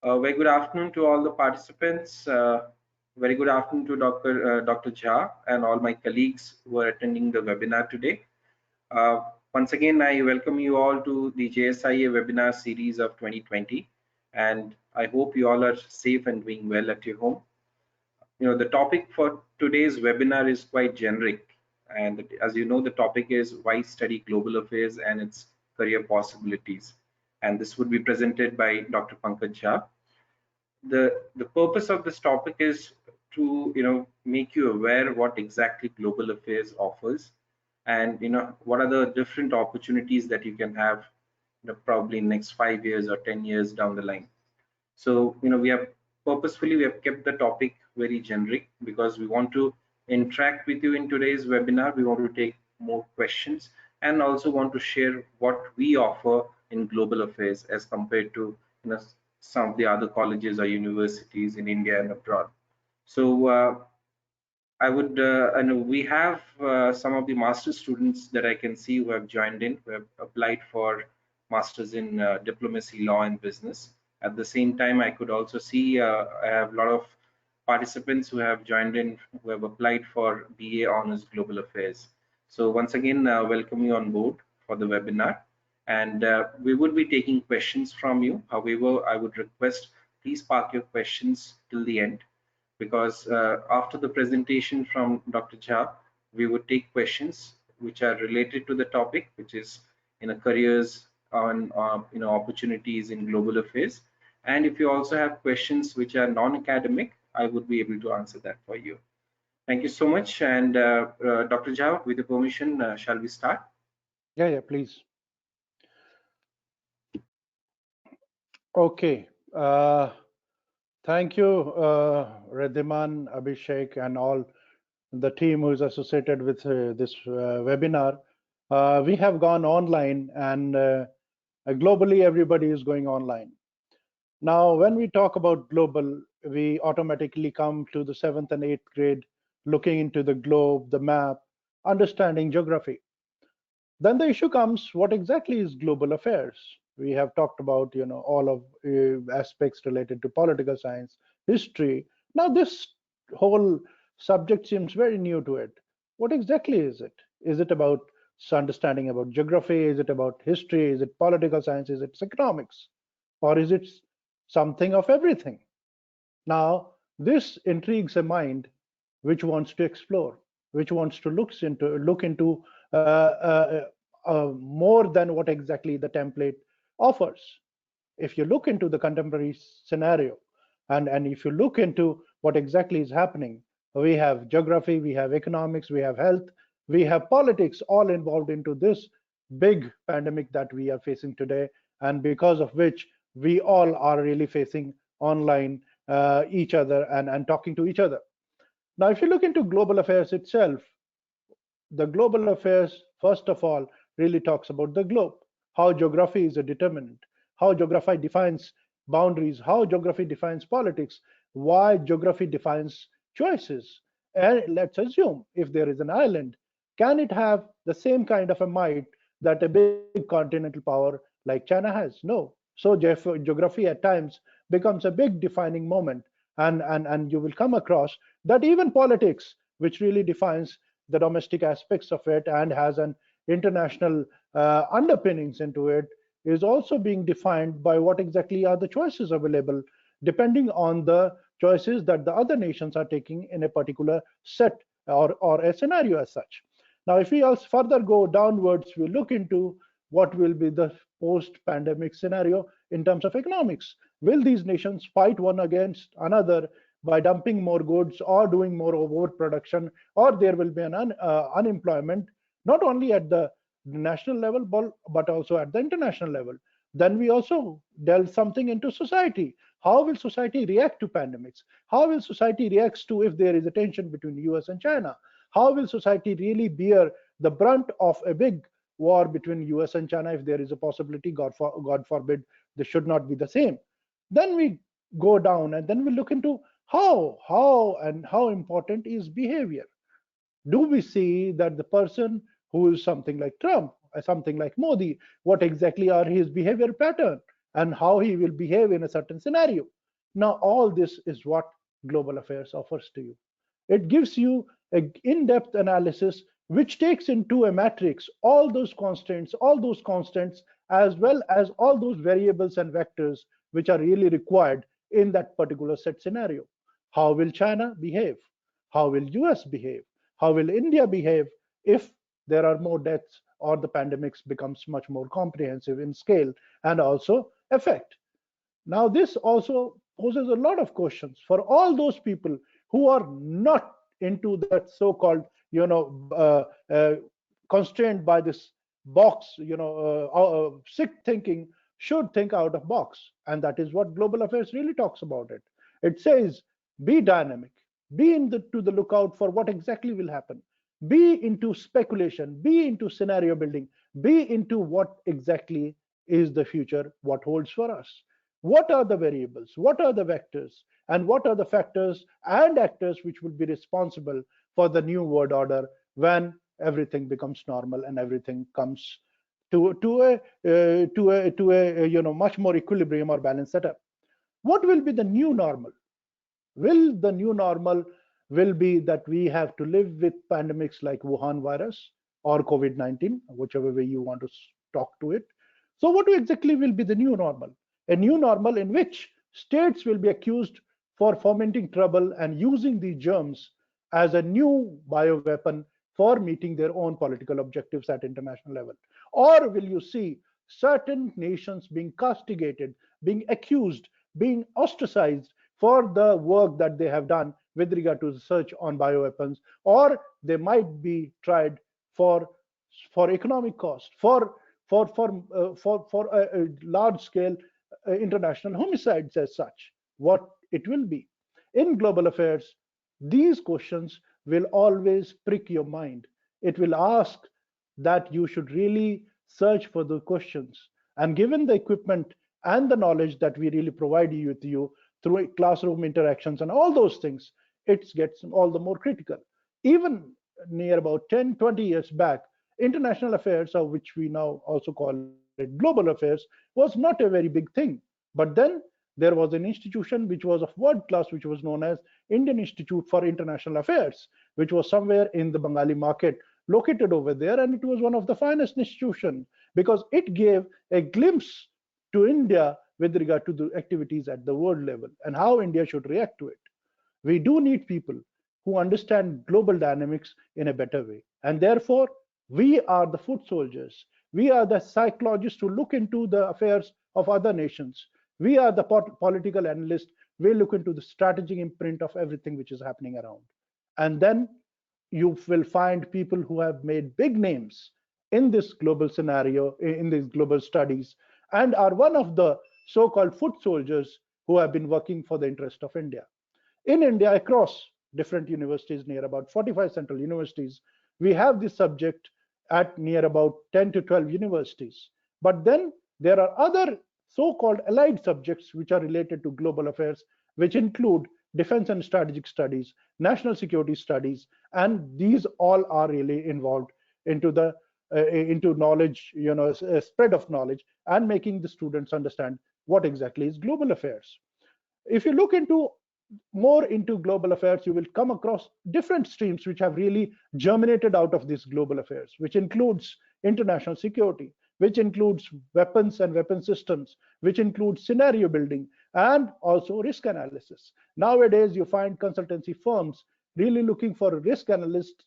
Very good afternoon to all the participants. Very good afternoon to Dr. Jha and all my colleagues who are attending the webinar today. Uh, Once again, I welcome you all to the JSIA webinar series of 2020, and I hope you all are safe and doing well at your home. The topic for today's webinar is quite generic, and as you know, the topic is why study global affairs and its career possibilities. And this would be presented by Dr. Pankaj Jha. The purpose of this topic is to make you aware what exactly global affairs offers, and what are the different opportunities that you can have, probably next 5 years or 10 years down the line. So we have kept the topic very generic because we want to interact with you in today's webinar. We want to take more questions and also want to share what we offer in global affairs as compared to some of the other colleges or universities in India and abroad. So I would, and we have some of the master's students that I can see who have joined in, who have applied for masters in diplomacy, law, and business. At the same time, I could also see I have a lot of participants who have joined in, who have applied for BA Honors Global Affairs. So once again, welcome you on board for the webinar. And we would be taking questions from you. However, I would request, please park your questions till the end, because after the presentation from Dr. Jha, we would take questions which are related to the topic, which is careers on opportunities in global affairs. And if you also have questions which are non-academic, I would be able to answer that for you. Thank you so much. And Dr. Jha, with your permission, shall we start? Yeah, please. Okay. Thank you, Redhiman, Abhishek, and all the team who is associated with this webinar. We have gone online, and globally, everybody is going online. Now, when we talk about global, we automatically come to the 7th and 8th grade, looking into the globe, the map, understanding geography. Then the issue comes, what exactly is global affairs? We have talked about, all of aspects related to political science, history. Now this whole subject seems very new to it. What exactly is it? Is it about understanding about geography? Is it about history? Is it political science? Is it economics? Or is it something of everything? Now, this intrigues a mind which wants to explore, which wants to look into more than what exactly the template offers. If you look into the contemporary scenario, and if you look into what exactly is happening, we have geography, we have economics, we have health, we have politics, all involved into this big pandemic that we are facing today, and because of which we all are really facing online each other and talking to each other. Now, if you look into global affairs itself, the global affairs, first of all, really talks about the globe, how geography is a determinant, how geography defines boundaries, how geography defines politics, why geography defines choices. And let's assume if there is an island, can it have the same kind of a might that a big continental power like China has? No. So geography at times becomes a big defining moment, and you will come across that even politics, which really defines the domestic aspects of it and has an international underpinnings into it, is also being defined by what exactly are the choices available, depending on the choices that the other nations are taking in a particular set or a scenario as such. Now, if we also further go downwards, we look into what will be the post-pandemic scenario in terms of economics. Will these nations fight one against another by dumping more goods or doing more overproduction, or there will be an unemployment not only at the national level but also at the international level? Then we also delve something into society. How will society react to pandemics? How will society react to if there is a tension between US and China? How will society really bear the brunt of a big war between US and China if there is a possibility, God forbid, this should not be the same? Then we go down and then we look into how important is behavior. Do we see that the person who is something like Trump, something like Modi, what exactly are his behavior pattern? and how he will behave in a certain scenario. Now, all this is what global affairs offers to you. It gives you an in-depth analysis which takes into a matrix all those constants, as well as all those variables and vectors which are really required in that particular set scenario. How will China behave? How will US behave? How will India behave if there are more deaths or the pandemics becomes much more comprehensive in scale and also effect? Now, this also poses a lot of questions for all those people who are not into that so-called, constrained by this box, sick thinking should think out of box. And that is what global affairs really talks about it. It says, be dynamic, be to the lookout for what exactly will happen, be into speculation, be into scenario building, be into what exactly is the future, what holds for us. What are the variables? What are the vectors? And what are the factors and actors which will be responsible for the new world order when everything becomes normal and everything comes to a much more equilibrium or balanced setup? What will be the new normal? Will the new normal will be that we have to live with pandemics like Wuhan virus or COVID-19, whichever way you want to talk to it? So what exactly will be the new normal? A new normal in which states will be accused for fomenting trouble and using the germs as a new bioweapon for meeting their own political objectives at international level? Or will you see certain nations being castigated, being accused, being ostracized for the work that they have done with regard to research on bioweapons, or they might be tried for economic cost, for a large scale international homicides as such? What it will be in global affairs, these questions will always prick your mind. It will ask that you should really search for the questions. And given the equipment and the knowledge that we really provide you with you through classroom interactions and all those things, it gets all the more critical. Even near about 10, 20 years back, international affairs, or which we now also call it global affairs, was not a very big thing. But then there was an institution which was of world class, which was known as Indian Institute for International Affairs, which was somewhere in the Bengali market, located over there, and it was one of the finest institutions because it gave a glimpse to India with regard to the activities at the world level and how India should react to it. We do need people who understand global dynamics in a better way. And therefore, we are the foot soldiers. We are the psychologists who look into the affairs of other nations. We are the political analysts. We look into the strategic imprint of everything which is happening around. And then you will find people who have made big names in this global scenario, in these global studies, and are one of the so-called foot soldiers who have been working for the interest of India. In India, across different universities, near about 45 central universities, we have this subject at near about 10 to 12 universities. But then there are other so-called allied subjects which are related to global affairs, which include defense and strategic studies, national security studies, and these all are really involved into the into knowledge, spread of knowledge, and making the students understand what exactly is global affairs. If you look into more into global affairs, you will come across different streams which have really germinated out of these global affairs, which includes international security, which includes weapons and weapon systems, which includes scenario building, and also risk analysis. Nowadays, you find consultancy firms really looking for risk analysts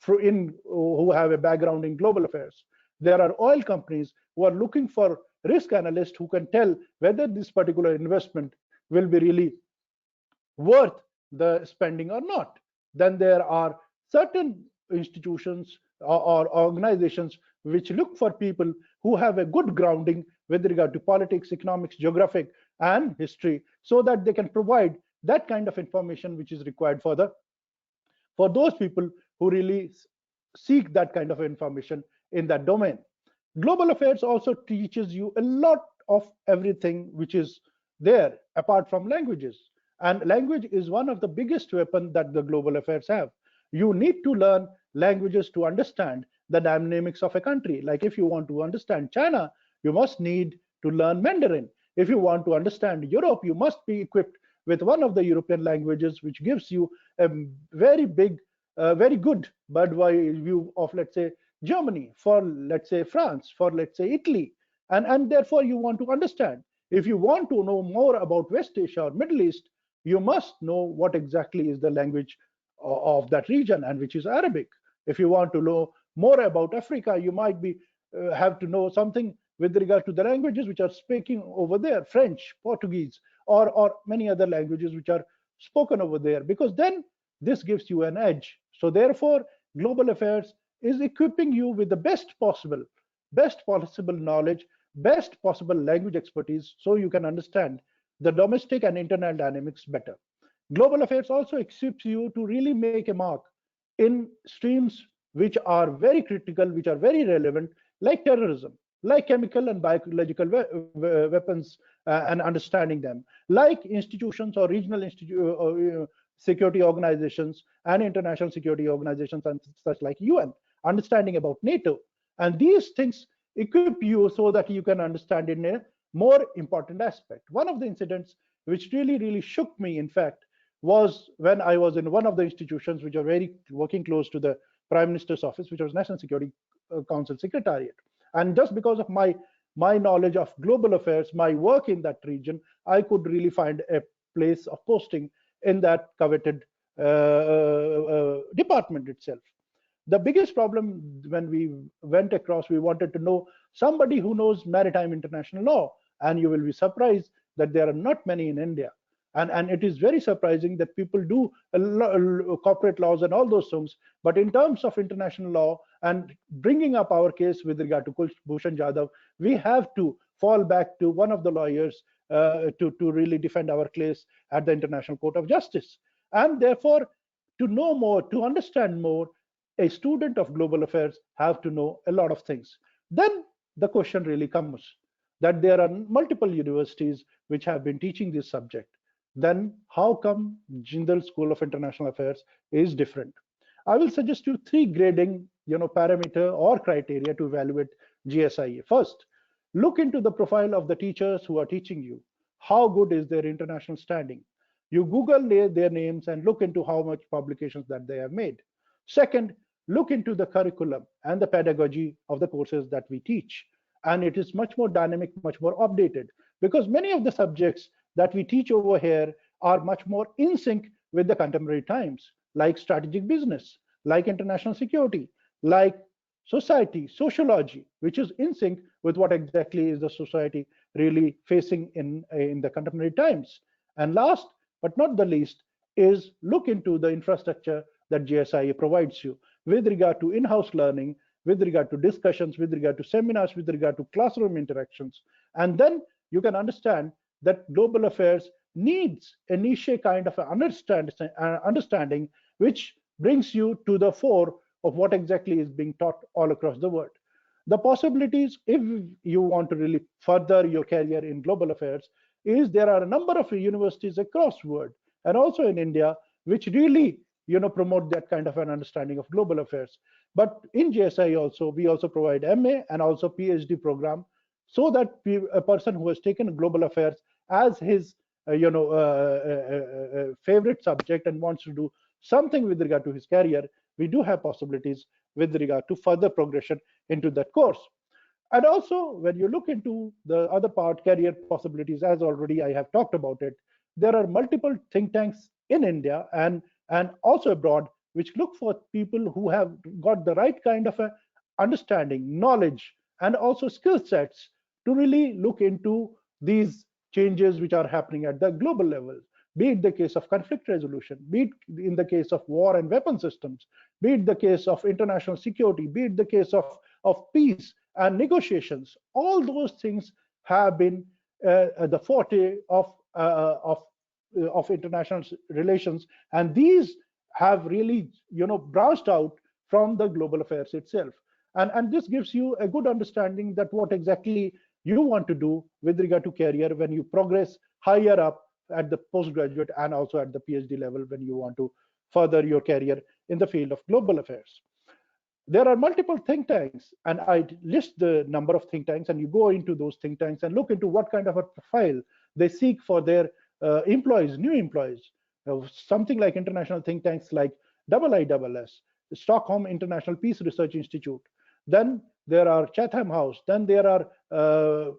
who have a background in global affairs. There are oil companies who are looking for risk analysts who can tell whether this particular investment will be really worth the spending or not. Then there are certain institutions or organizations which look for people who have a good grounding with regard to politics, economics, geographic, and history, so that they can provide that kind of information which is required for those people who really seek that kind of information in that domain. Global affairs also teaches you a lot of everything which is there apart from languages. And language is one of the biggest weapons that the global affairs have. You need to learn languages to understand the dynamics of a country. Like if you want to understand China, you must need to learn Mandarin. If you want to understand Europe, you must be equipped with one of the European languages, which gives you a very big, very good bird's view of, let's say, Germany, for, let's say, France, for, let's say, Italy. And therefore, you want to understand. If you want to know more about West Asia or Middle East, you must know what exactly is the language of that region, and which is Arabic. If you want to know more about Africa, you might be have to know something with regard to the languages which are speaking over there, French, Portuguese, or many other languages which are spoken over there, because then this gives you an edge. So therefore, global affairs is equipping you with the best possible knowledge, best possible language expertise, so you can understand the domestic and internal dynamics better. Global affairs also equips you to really make a mark in streams which are very critical, which are very relevant, like terrorism, like chemical and biological weapons, and understanding them, like institutions or regional security organizations and international security organizations, and such like UN, understanding about NATO. And these things equip you so that you can understand in a more important aspect. One of the incidents which really shook me, in fact, was when I was in one of the institutions which are very working close to the Prime Minister's office, which was National Security Council Secretariat. And just because of my knowledge of global affairs, my work in that region, I could really find a place of posting in that coveted department itself. The biggest problem when we went across, we wanted to know somebody who knows maritime international law, and you will be surprised that there are not many in India. And it is very surprising that people do corporate laws and all those things, but in terms of international law and bringing up our case with regard to Kulbhushan Jadhav, we have to fall back to one of the lawyers to really defend our case at the International Court of Justice. And therefore, to know more, to understand more, a student of global affairs have to know a lot of things. Then the question really comes that there are multiple universities which have been teaching this subject. Then how come Jindal School of International Affairs is different? I will suggest you three grading, parameter or criteria to evaluate GSIA. First, look into the profile of the teachers who are teaching you. How good is their international standing? You Google their names and look into how much publications that they have made. Second, look into the curriculum and the pedagogy of the courses that we teach. And it is much more dynamic, much more updated, because many of the subjects that we teach over here are much more in sync with the contemporary times, like strategic business, like international security, like society, sociology, which is in sync with what exactly is the society really facing in the contemporary times. And last but not the least is look into the infrastructure that GSIA provides you with regard to in-house learning, with regard to discussions, with regard to seminars, with regard to classroom interactions. And then you can understand that global affairs needs a niche kind of understanding which brings you to the fore of what exactly is being taught all across the world. The possibilities, if you want to really further your career in global affairs, is there are a number of universities across the world and also in India which really promote that kind of an understanding of global affairs. But in JSI also, we also provide MA and also PhD program, so that a person who has taken global affairs as his favorite subject and wants to do something with regard to his career, we do have possibilities with regard to further progression into that course. And also, when you look into the other part, career possibilities, as already I have talked about it, there are multiple think tanks in India and also abroad, which look for people who have got the right kind of a understanding, knowledge, and also skill sets to really look into these changes which are happening at the global level, be it the case of conflict resolution, be it in the case of war and weapon systems, be it the case of international security, be it the case of peace and negotiations. All those things have been the forte of international relations, and these have really branched out from the global affairs itself. And this gives you a good understanding that what exactly you want to do with regard to career when you progress higher up at the postgraduate and also at the PhD level when you want to further your career in the field of global affairs. There are multiple think tanks, and I list the number of think tanks, and you go into those think tanks and look into what kind of a profile they seek for their employees, new employees. Something like international think tanks like IISS, Stockholm International Peace Research Institute. Then there are Chatham House. Then there are uh,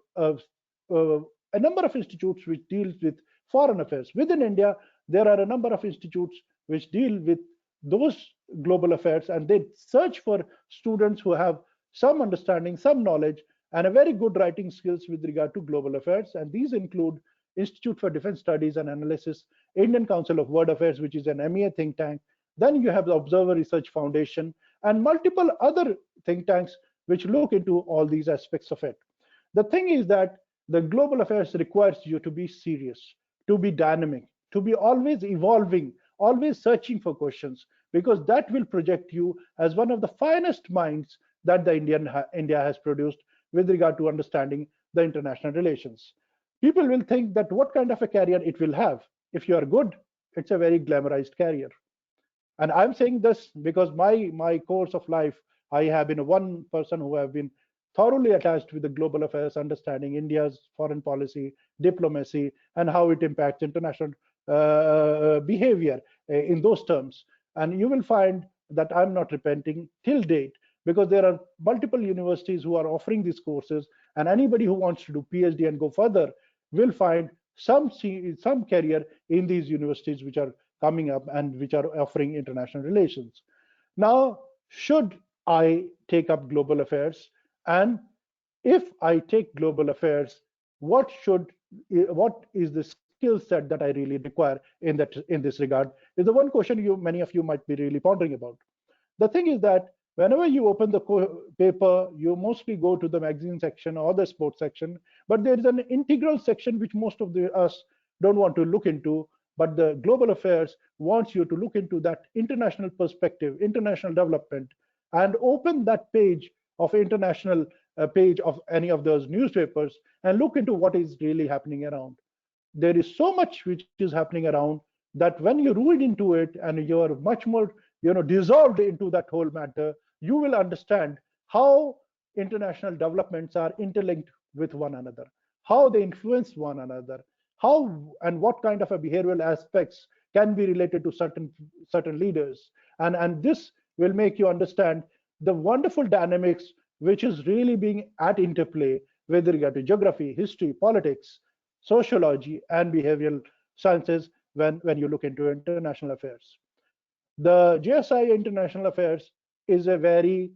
a number of institutes which deals with foreign affairs. Within India, there are a number of institutes which deal with those global affairs, and they search for students who have some understanding, some knowledge, and a very good writing skills with regard to global affairs. And these include Institute for Defense Studies and Analysis, Indian Council of World Affairs, which is an MEA think tank. Then you have the Observer Research Foundation and multiple other think tanks which look into all these aspects of it. The thing is that the global affairs requires you to be serious, to be dynamic, to be always evolving, always searching for questions, because that will project you as one of the finest minds that India has produced with regard to understanding the international relations. People will think that what kind of a career it will have. If you are good, it's a very glamorized career. And I'm saying this because my course of life, I have been one person who have been thoroughly attached with the global affairs, understanding India's foreign policy, diplomacy, and how it impacts international behavior in those terms. And you will find that I'm not repenting till date, because there are multiple universities who are offering these courses, and anybody who wants to do PhD and go further will find some career in these universities which are coming up and which are offering international relations. Now, should I take up global affairs? And if I take global affairs, what is the skill set that I really require in this regard? Is the one question many of you might be really pondering about. The thing is that whenever you open the paper, you mostly go to the magazine section or the sports section, but there is an integral section which most of us don't want to look into. But the global affairs wants you to look into that international perspective, international development, and open that page of international page of any of those newspapers and look into what is really happening around. There is so much which is happening around that when you read into it and you are much more dissolved into that whole matter, you will understand how international developments are interlinked with one another, how they influence one another, how and what kind of a behavioral aspects can be related to certain leaders. And this will make you understand the wonderful dynamics which is really being at interplay with regard to geography, history, politics, sociology, and behavioral sciences when you look into international affairs. The GSI International Affairs is a very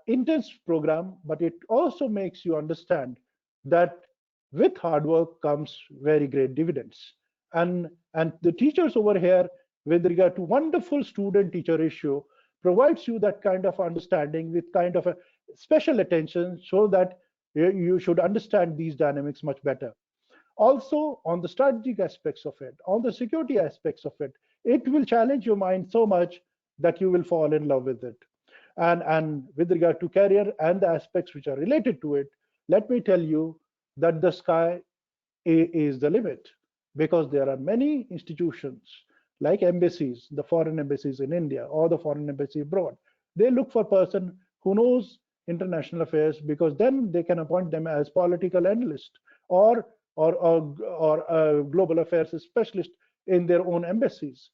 intense program, but it also makes you understand that with hard work comes very great dividends. And the teachers over here, with regard to wonderful student-teacher ratio, provides you that kind of understanding with kind of a special attention, so that you should understand these dynamics much better. Also, on the strategic aspects of it, on the security aspects of it, it will challenge your mind so much that you will fall in love with it. And with regard to career and the aspects which are related to it, let me tell you that the sky is the limit, because there are many institutions like embassies, the foreign embassies in India or the foreign embassy abroad. They look for a person who knows international affairs, because then they can appoint them as political analyst or or a global affairs specialist in their own embassies.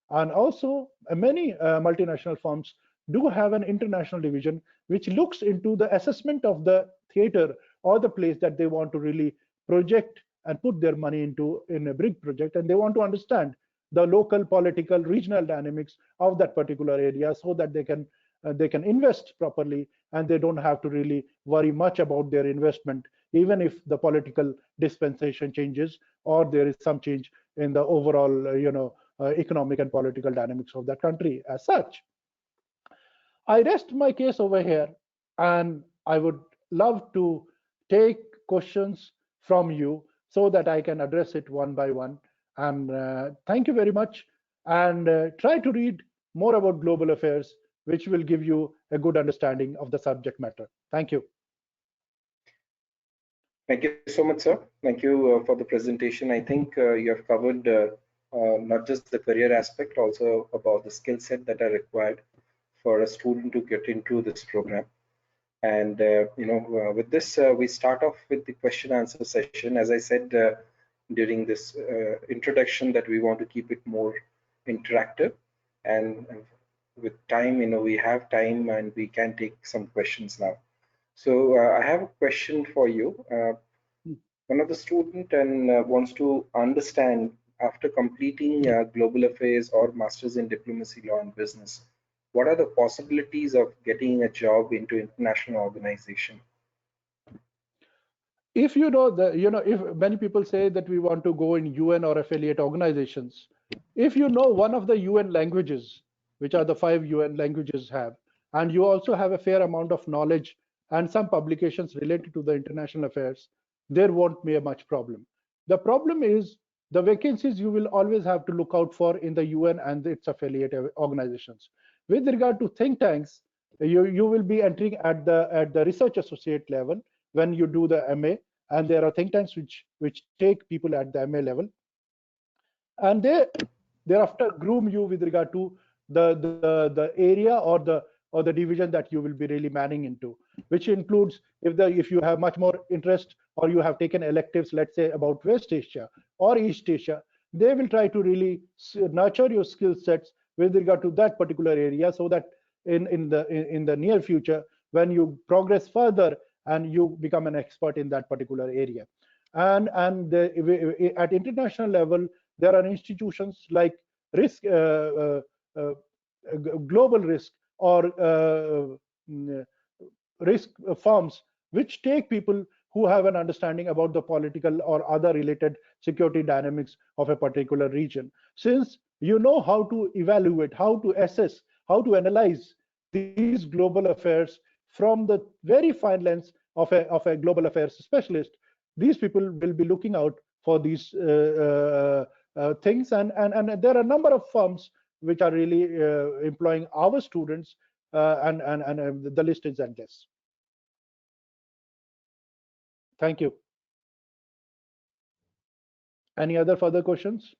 And also, many multinational firms do have an international division which looks into the assessment of the theater or the place that they want to really project and put their money into in a big project, and they want to understand the local political regional dynamics of that particular area, so that they can invest properly, and they don't have to really worry much about their investment, even if the political dispensation changes or there is some change in the overall economic and political dynamics of that country as such. I rest my case over here, and I would love to take questions from you so that I can address it one by one. And thank you very much. And try to read more about global affairs, which will give you a good understanding of the subject matter. Thank you. Thank you so much, sir. Thank you for the presentation. I think you have covered not just the career aspect, also about the skill set that are required for a student to get into this program. And with this, we start off with the question answer session. As I said during this introduction, that we want to keep it more interactive, and with time, we have time and we can take some questions now. So I have a question for you. One of the student and wants to understand, after completing global affairs or masters in diplomacy, law and business, what are the possibilities of getting a job into international organization? If you know the if many people say that we want to go in UN or affiliate organizations, if you know one of the UN languages, which are the 5 UN languages have, and you also have a fair amount of knowledge and some publications related to the international affairs, there won't be a much problem. The problem is the vacancies you will always have to look out for in the UN and its affiliate organizations. With regard to think tanks, you will be entering at the research associate level when you do the MA, and there are think tanks which take people at the MA level, and they thereafter groom you with regard to the area or the division that you will be really manning into, which includes if you have much more interest or you have taken electives, let's say about West Asia or East Asia, they will try to really nurture your skill sets with regard to that particular area, so that in the near future, when you progress further and you become an expert in that particular area. At international level, there are institutions like risk uh, global risk or risk firms, which take people who have an understanding about the political or other related security dynamics of a particular region. Since you know how to evaluate, how to assess, how to analyze these global affairs from the very fine lens of a global affairs specialist, these people will be looking out for these things, and there are a number of firms which are really employing our students, and the list is endless. Thank you. Any other further questions?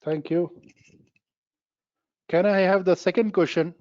Thank you. Can I have the second question?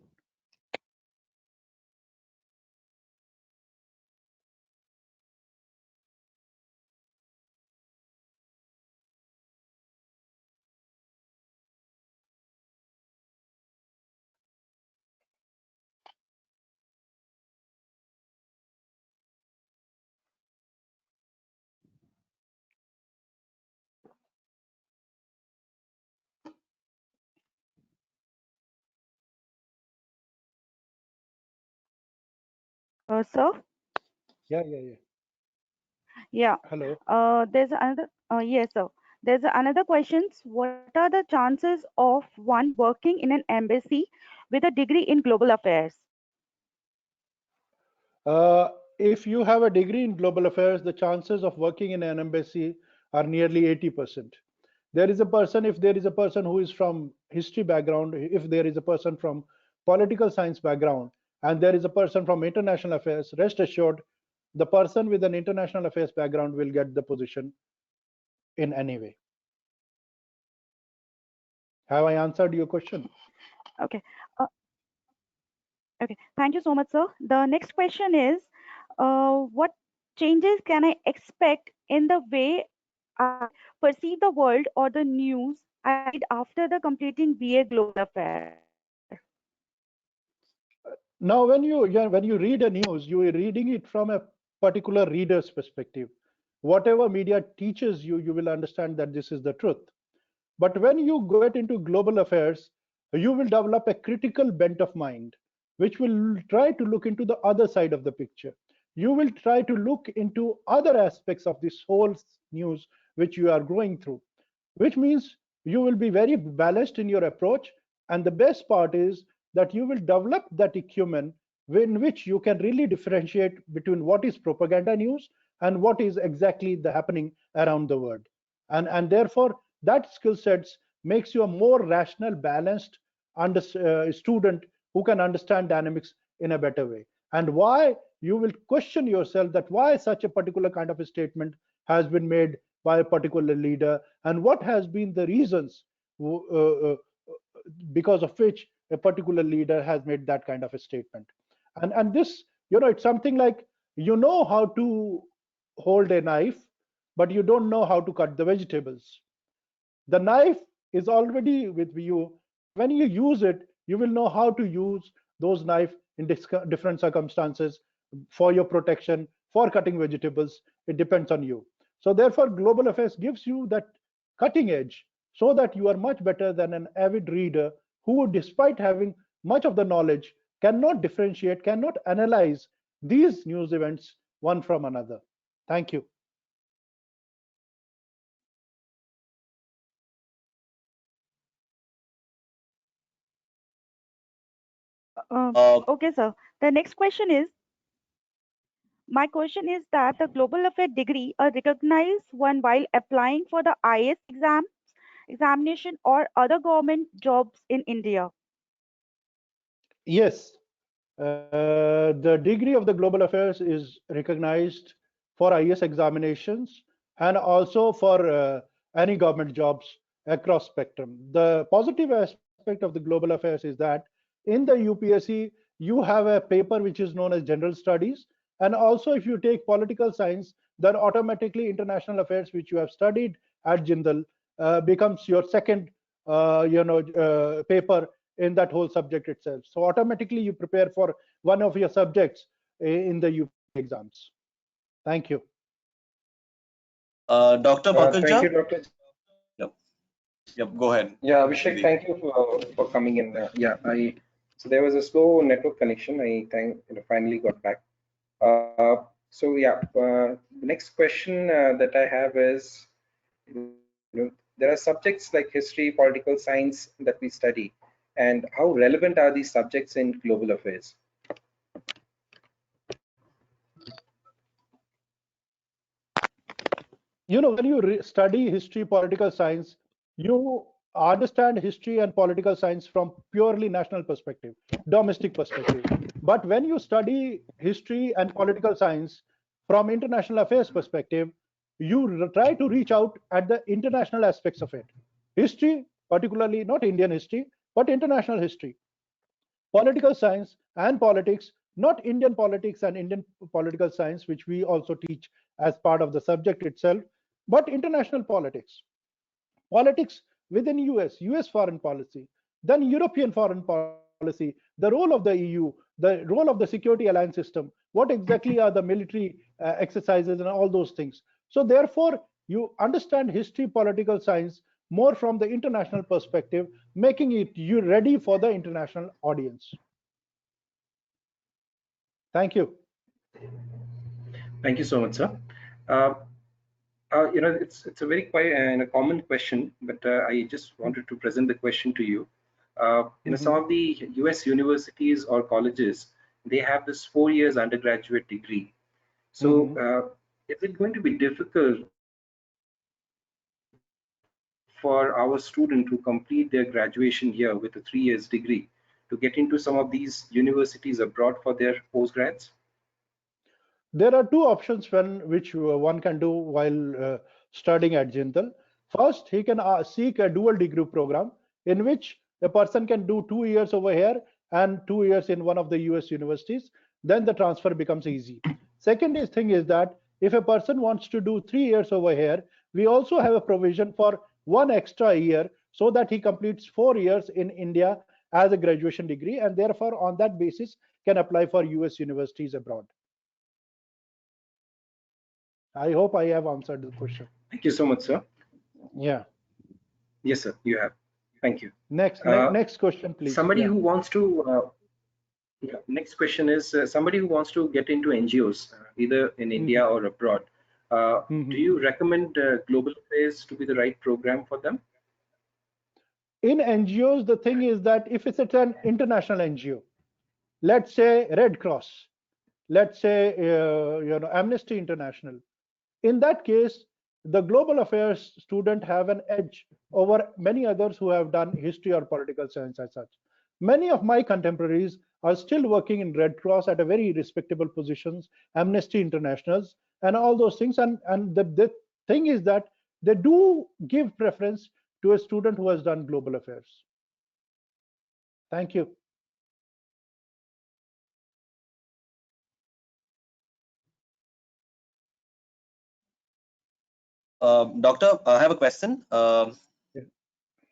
Sir, Yeah, yeah, yeah. yeah. Hello. There's another. Yes, sir. There's another questions. What are the chances of one working in an embassy with a degree in global affairs? If you have a degree in global affairs, the chances of working in an embassy are nearly 80%. There is a person, if there is a person who is from history background, if there is a person from political science background, and there is a person from international affairs, rest assured, the person with an international affairs background will get the position in any way. Have I answered your question? Okay. Uh, okay. Thank you so much, sir. The next question is, what changes can I expect in the way I perceive the world or the news I read after the completing BA Global Affair? Now, when you read a news, you are reading it from a particular reader's perspective. Whatever media teaches you, you will understand that this is the truth. But when you get into global affairs, you will develop a critical bent of mind, which will try to look into the other side of the picture. You will try to look into other aspects of this whole news which you are going through. which means you will be very balanced in your approach. And the best part is that you will develop that acumen in which you can really differentiate between what is propaganda news and what is exactly the happening around the world. And therefore, that skill sets makes you a more rational, balanced student who can understand dynamics in a better way. And why you will question yourself that why such a particular kind of a statement has been made by a particular leader, and what has been the reasons because of which a particular leader has made that kind of a statement. And this, it's something like, how to hold a knife, but you don't know how to cut the vegetables. The knife is already with you, but when you use it, you will know how to use those knife in different circumstances for your protection, for cutting vegetables. It depends on you. So therefore, global affairs gives you that cutting edge, so that you are much better than an avid reader who, despite having much of the knowledge, cannot differentiate, cannot analyze these news events one from another. Thank you. Okay, sir. The next question is, my question is that the global affair degree, a recognized one while applying for the IS examination or other government jobs in India. Yes, the degree of the global affairs is recognized for IS examinations and also for any government jobs across spectrum. The positive aspect of the global affairs is that in the UPSC, you have a paper which is known as general studies. And also, if you take political science, then automatically international affairs, which you have studied at Jindal, becomes your second paper in that whole subject itself. So automatically you prepare for one of your subjects in the UPSC exams. Thank you. Dr. Pankaj Thank you, Jha? Dr. Yep. Yep. Go ahead. Yeah, Abhishek, Shri. thank you for coming in. Yeah, so there was a slow network connection. Finally got back. So yeah, the next question that I have is, there are subjects like history, political science that we study, and how relevant are these subjects in global affairs? When you study history, political science, you understand history and political science from purely national perspective, domestic perspective. But when you study history and political science from international affairs perspective, you try to reach out at the international aspects of it. History, particularly not Indian history, but international history. Political science and politics, not Indian politics and Indian political science, which we also teach as part of the subject itself, but international politics. Politics within US foreign policy, then European foreign policy, the role of the EU, the role of the security alliance system, what exactly are the military exercises and all those things. So therefore, you understand history, political science more from the international perspective, making it you ready for the international audience. Thank you. Thank you so much, sir. Uh, it's a very quite and a common question, but I just wanted to present the question to you. Some Mhm. of the U.S. universities or colleges, they have this 4 years undergraduate degree. So, Mhm. is it going to be difficult for our student to complete their graduation here with a 3 years degree to get into some of these universities abroad for their postgrads? There are two options which one can do while studying at Jindal. First, he can seek a dual degree program in which a person can do 2 years over here and 2 years in one of the US universities. Then the transfer becomes easy. Thing is that if a person wants to do 3 years over here, we also have a provision for one extra year so that he completes 4 years in India as a graduation degree, and therefore on that basis can apply for US universities abroad. I hope I have answered the question. Thank you so much, sir. Yeah. Yes, sir, you have. Thank you. Next question, please. Somebody Yeah. who wants to next question is somebody who wants to get into NGOs, either in India Mhm. or abroad. Do you recommend Global Affairs to be the right program for them? In NGOs, the thing is that if it's an international NGO, let's say Red Cross, let's say Amnesty International, in that case, the global affairs student have an edge over many others who have done history or political science as such. Many of my contemporaries are still working in Red Cross at a very respectable positions, Amnesty Internationals, and all those things. And the thing is that they do give preference to a student who has done global affairs. Thank you. Doctor, I have a question. Yeah.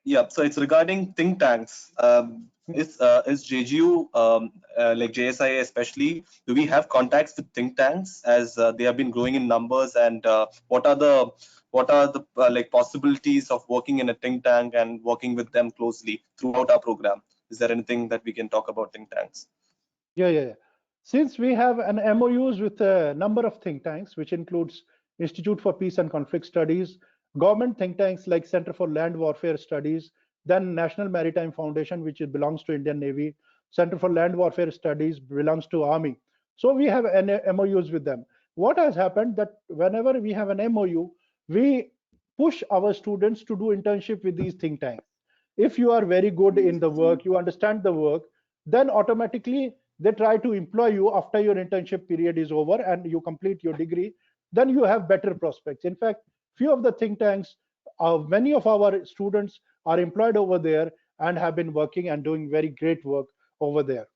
Yeah, so it's regarding think tanks. Is JGU, like JSIA especially, do we have contacts with think tanks as they have been growing in numbers, and what are the like possibilities of working in a think tank and working with them closely throughout our program? Is there anything that we can talk about think tanks? Yeah. Since we have an MOUs with a number of think tanks, which includes Institute for Peace and Conflict Studies, government think tanks like Center for Land Warfare Studies, then National Maritime Foundation, which belongs to Indian Navy, Center for Land Warfare Studies belongs to Army. So we have an MOUs with them. What has happened that whenever we have an MOU, we push our students to do internship with these think tanks. If you are very good in the work, you understand the work, then automatically they try to employ you after your internship period is over and you complete your degree. Then you have better prospects. In fact, few of the think tanks, many of our students are employed over there and have been working and doing very great work over there.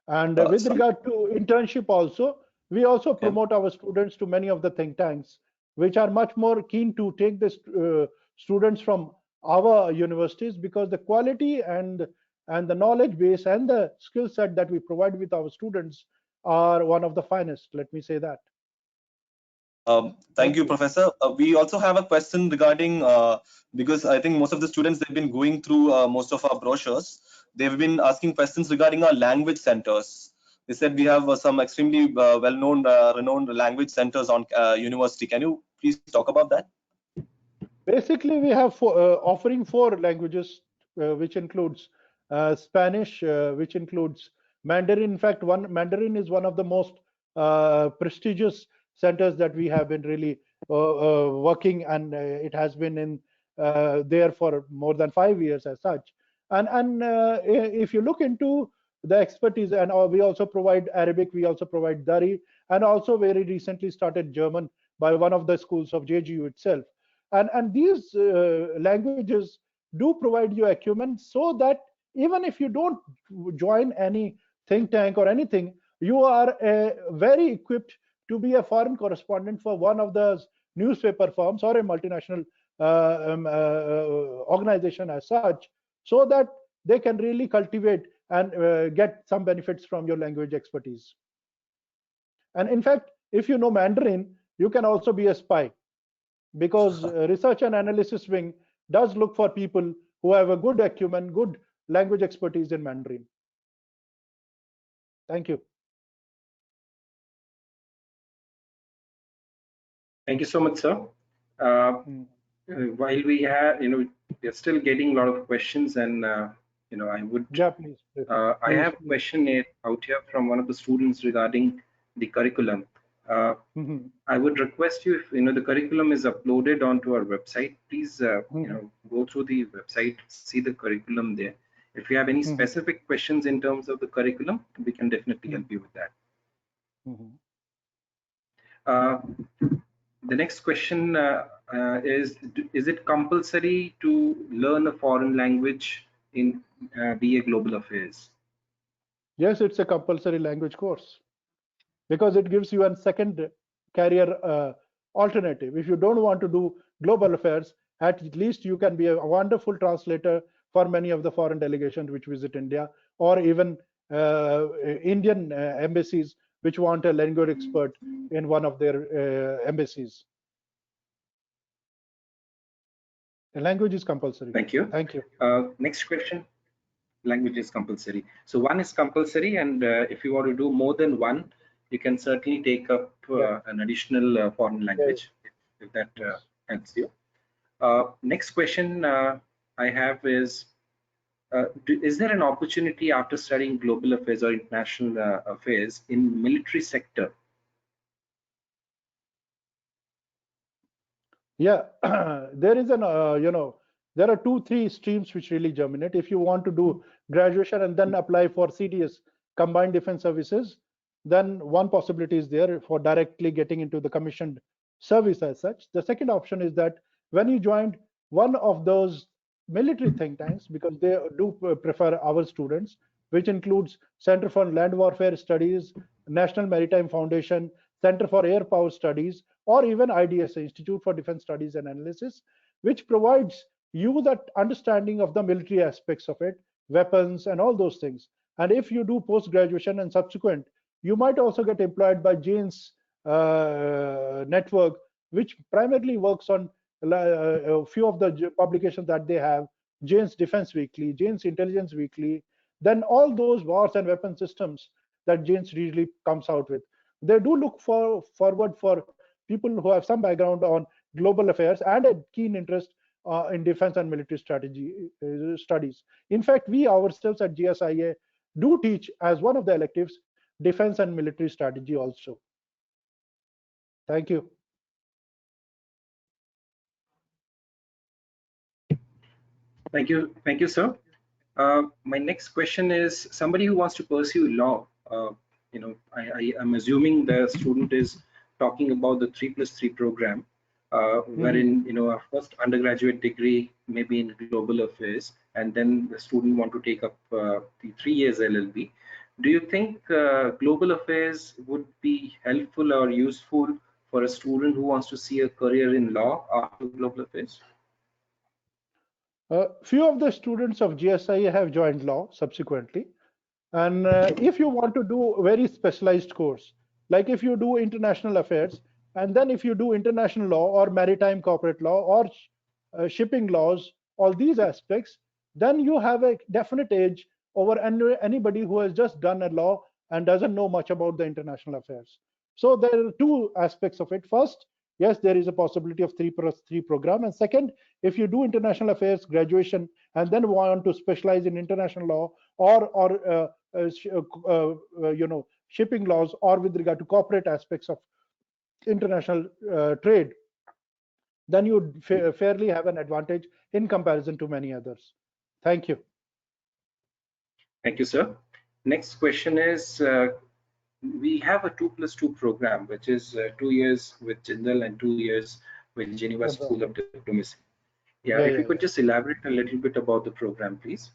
And with Sorry. regard to internship also, we also Okay. promote our students to many of the think tanks, which are much more keen to take the students from our universities, because the quality and the knowledge base and the skill set that we provide with our students are one of the finest. Let me say that. Thank Thank you, you. Professor. We also have a question regarding because I think most of the students, they've been going through most of our brochures. They've been asking questions regarding our language centers. They said we have some extremely well-known, renowned language centers on university. Can you please talk about that? Basically, we have offering 4 languages, which includes Spanish, which includes Mandarin. In fact, one Mandarin is one of the most prestigious centers that we have been really working, and it has been in there for more than 5 years as such. And if you look into the expertise, and we also provide Arabic, we also provide Dari, and also very recently started German by one of the schools of JGU itself. And these languages do provide you acumen, so that even if you don't join any think tank or anything, you are very equipped to be a foreign correspondent for one of the newspaper firms or a multinational organization as such, so that they can really cultivate and get some benefits from your language expertise. And in fact, if you know Mandarin, you can also be a spy, because research and analysis wing does look for people who have a good acumen, good language expertise in Mandarin. Thank you. Thank you so much, sir. While we have, we're still getting a lot of questions, and I would, Yeah, please. I have a question out here from one of the students regarding the curriculum. I would request you, if the curriculum is uploaded onto our website, please go through the website, see the curriculum there. If you have any specific questions in terms of the curriculum, we can definitely help you with that. The next question is it compulsory to learn a foreign language in BA Global Affairs? Yes, it's a compulsory language course, because it gives you a second career alternative. If you don't want to do global affairs, at least you can be a wonderful translator for many of the foreign delegations which visit India, or even Indian embassies which want a language expert in one of their embassies. The language is compulsory. Thank you. Thank you. Next question. Language is compulsory. So one is compulsory, and if you want to do more than one, you can certainly take up Yeah. an additional foreign Yeah. language if that Yes. helps you. Next question I have is, is there an opportunity after studying global affairs or international affairs in military sector? Yeah, there is an there are two, three streams which really germinate. If you want to do graduation and then apply for CDS, Combined Defense Services, then one possibility is there for directly getting into the commissioned service as such. The second option is that when you joined one of those military think tanks, because they do prefer our students, which includes Center for Land Warfare Studies, National Maritime Foundation, Center for Air Power Studies, or even IDSA, Institute for Defense Studies and Analysis, which provides you that understanding of the military aspects of it, weapons, and all those things. And if you do post graduation and subsequent, you might also get employed by Jane's network, which primarily works on a few of the publications that they have: Jane's Defense Weekly, Jane's Intelligence Weekly, then all those wars and weapon systems that Jane's usually comes out with. They do look forward for people who have some background on global affairs and a keen interest in defense and military strategy studies. In fact, we ourselves at GSIA do teach as one of the electives defense and military strategy also. Thank you. Thank you, sir. My next question is somebody who wants to pursue law. I am assuming the student is talking about the 3+3 program, Mhm. wherein a first undergraduate degree maybe in global affairs, and then the student want to take up the 3 years LLB. Do you think global affairs would be helpful or useful for a student who wants to see a career in law after global affairs? Few of the students of GSIA have joined law subsequently. And if you want to do a very specialized course, like if you do international affairs, and then if you do international law or maritime corporate law or shipping laws, all these aspects, then you have a definite edge over anybody who has just done a law and doesn't know much about the international affairs. So there are two aspects of it. First, yes, there is a possibility of 3+3 program. And second, if you do international affairs graduation and then want to specialize in international law or shipping laws or with regard to corporate aspects of international trade, then you would fairly have an advantage in comparison to many others. Thank you. Thank you, sir. Next question is, we have a 2+2 program, which is 2 years with Jindal and 2 years with Geneva School of Abroad. Diplomacy. Yeah, if Yeah, you yeah, could yeah. just elaborate a little bit about the program, please.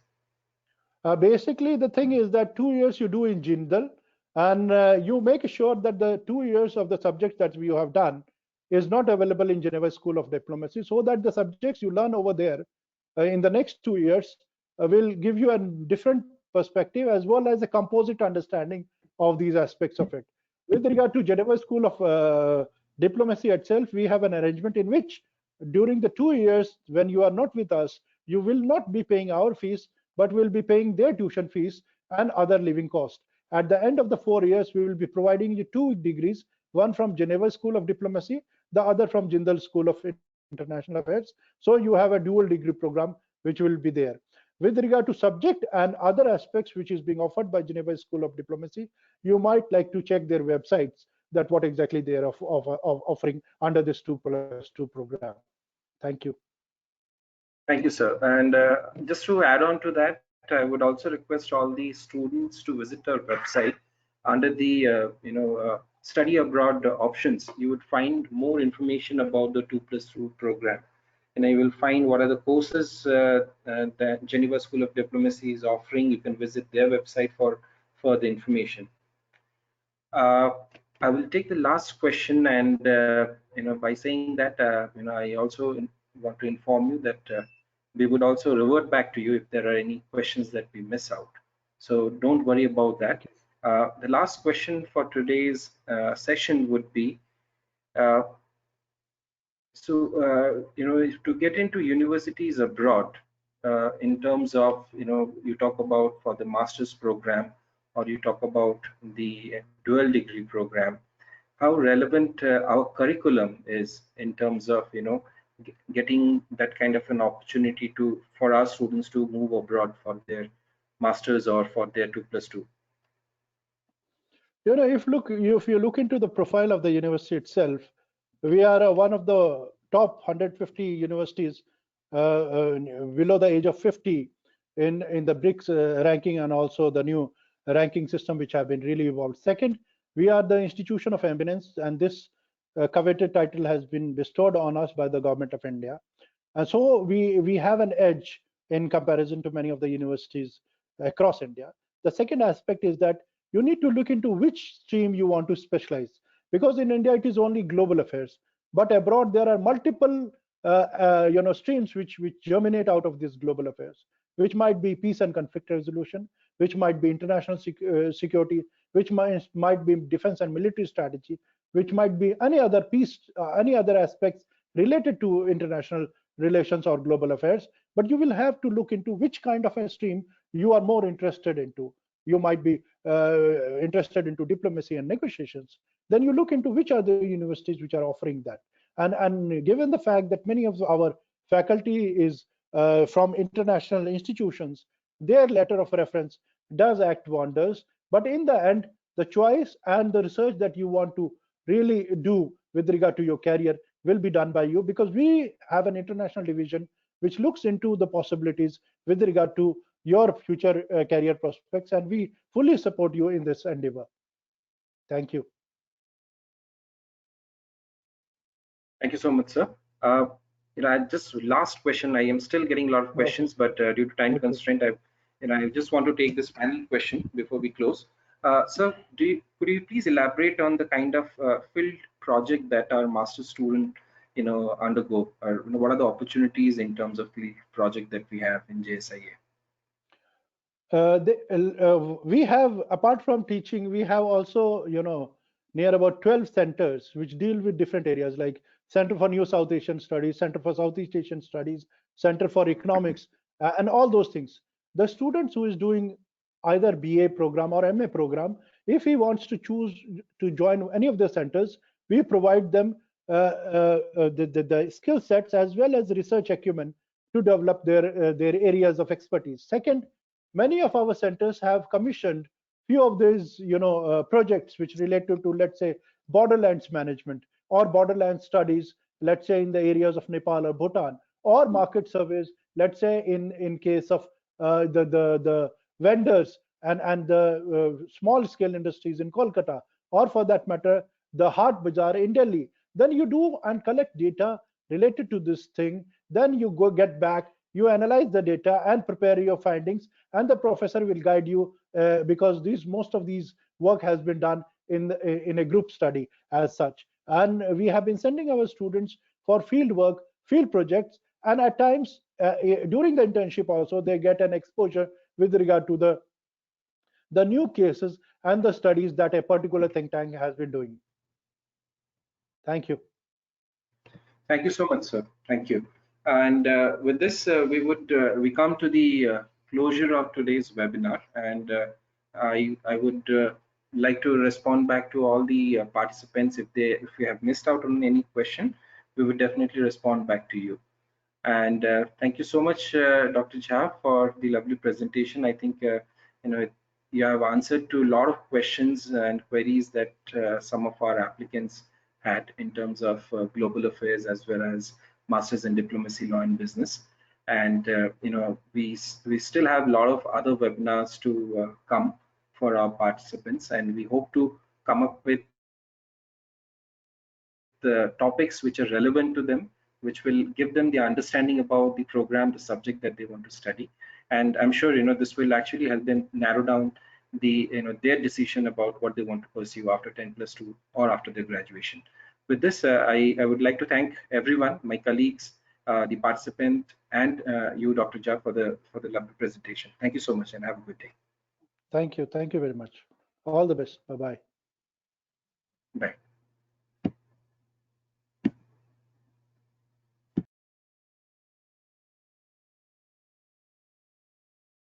Basically, the thing is that 2 years you do in Jindal, and you make sure that the 2 years of the subjects that you have done is not available in Geneva School of Diplomacy, so that the subjects you learn over there in the next 2 years will give you a different perspective as well as a composite understanding of these aspects of it. With regard to Geneva School of Diplomacy itself, we have an arrangement in which during the 2 years when you are not with us, you will not be paying our fees, but will be paying their tuition fees and other living costs. At the end of the 4 years, we will be providing you two degrees, one from Geneva School of Diplomacy, the other from Jindal School of International Affairs. So you have a dual degree program which will be there. With regard to subject and other aspects which is being offered by Geneva School of Diplomacy, you might like to check their websites that what exactly they are offering under this 2+2 program. Thank you. Thank you, sir. And just to add on to that, I would also request all the students to visit our website. Under the study abroad options, you would find more information about the 2+2 program, and you will find what are the courses that Geneva School of Diplomacy is offering. You can visit their website for further information. Uh, I will take the last question, and by saying that, I also want to inform you that we would also revert back to you if there are any questions that we miss out. So don't worry about that. Thank you. The last question for today's session would be, uh, to get into universities abroad, in terms of, you talk about for the master's program or you talk about the dual degree program, how relevant our curriculum is in terms of getting that kind of an opportunity to for our students to move abroad for their masters or for their 2+2. If you look into the profile of the university itself, we are one of the top 150 universities below the age of 50 in the BRICS ranking, and also the new ranking system which have been really evolved. Second, we are the institution of eminence, and this coveted title has been bestowed on us by the government of India. And so we have an edge in comparison to many of the universities across India. The second aspect is that you need to look into which stream you want to specialize, because in India it is only global affairs, but abroad there are multiple streams which germinate out of this global affairs, which might be peace and conflict resolution, which might be international security, which might be defense and military strategy, which might be any other any other aspects related to international relations or global affairs. But you will have to look into which kind of a stream you are more interested into. You might be interested into diplomacy and negotiations. Then you look into which are the universities which are offering that. And given the fact that many of our faculty is from international institutions, their letter of reference does act wonders. But in the end, the choice and the research that you want to really do with regard to your career will be done by you, because we have an international division which looks into the possibilities with regard to your future career prospects, and we fully support you in this endeavor. Thank you. Thank you so much, sir. Just last question. I am still getting a lot of questions, but due to time constraint, I just want to take this final question before we close. Sir, could you please elaborate on the kind of field project that our master student, undergo, or what are the opportunities in terms of the project that we have in JSIA? We have, apart from teaching, we have also, near about 12 centers which deal with different areas, like Center for New South Asian Studies, Center for Southeast Asian Studies, Center for Economics, and all those things. The students who is doing either BA program or MA program, if he wants to choose to join any of the centers, we provide them the skill sets as well as research acumen to develop their areas of expertise. Second, many of our centers have commissioned few of these projects which relate to, let's say, borderlands management or borderland studies, let's say in the areas of Nepal or Bhutan, or market surveys, let's say in case of the vendors and the small scale industries in Kolkata, or for that matter the Hart Bazaar in Delhi. Then you do and collect data related to this thing, then you get back, you analyze the data and prepare your findings, and the professor will guide you, because most of these work has been done in a group study as such. And we have been sending our students for field work, field projects, and at times during the internship also they get an exposure with regard to the new cases and the studies that a particular think tank has been doing. Thank you. Thank you so much, sir. Thank you. And with this, we come to the closure of today's webinar, and I would like to respond back to all the participants. If you have missed out on any question, we would definitely respond back to you. And thank you so much, Dr. Jha, for the lovely presentation. I think you have answered to a lot of questions and queries that some of our applicants had in terms of global affairs as well as masters in diplomacy, law, and business. And we still have a lot of other webinars to come for our participants, and we hope to come up with the topics which are relevant to them, which will give them the understanding about the program, the subject that they want to study. And I'm sure this will actually help them narrow down their decision about what they want to pursue after 10+2 or after their graduation. With this, I would like to thank everyone, my colleagues, the participant, and you, Dr. Jha, for the lovely presentation. Thank you so much, and have a good day. Thank you very much. All the best. Bye bye.